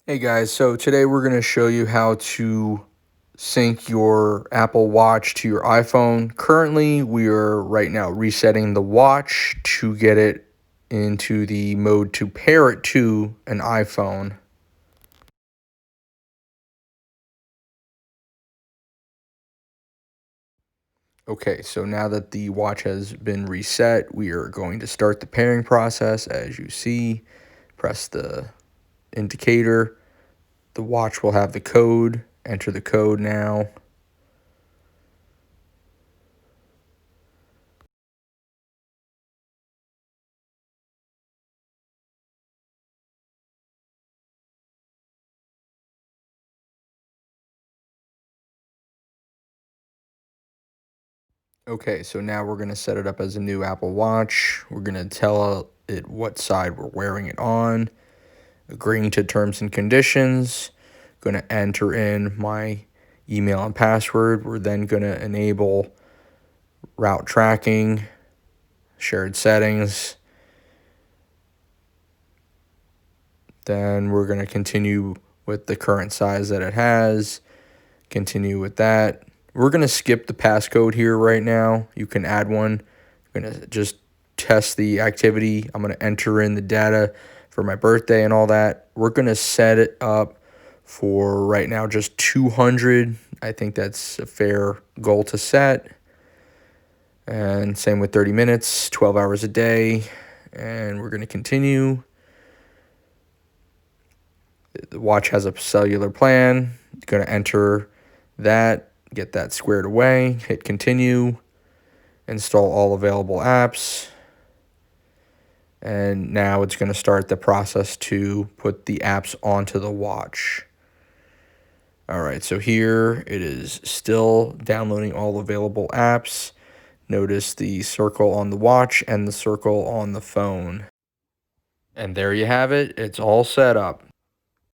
Hey guys, so today we're going to show you how to sync your Apple Watch to your iPhone. Currently, we are right now resetting the watch to get it into the mode to pair it to an iPhone. Okay, so now that the watch has been reset, we are going to start the pairing process. As you see, press the indicator. The watch will have the code. Enter the code now. Okay, so now we're going to set it up as a new Apple Watch. We're going to tell it what side we're wearing it on, agreeing to terms and conditions, going to enter in my email and password. We're then going to enable route tracking, shared settings. Then we're going to continue with the current size that it has, continue with that. We're going to skip the passcode here right now. You can add one. I'm going to just test the activity. I'm going to enter in the data for my birthday and all that. We're going to set it up for right now just 200. I think that's a fair goal to set. And same with 30 minutes, 12 hours a day. And we're going to continue. The watch has a cellular plan. Going to enter that, get that squared away, hit continue, install all available apps. And now it's going to start the process to put the apps onto the watch. All right, so here it is still downloading all available apps. Notice the circle on the watch and the circle on the phone. And there you have it. It's all set up.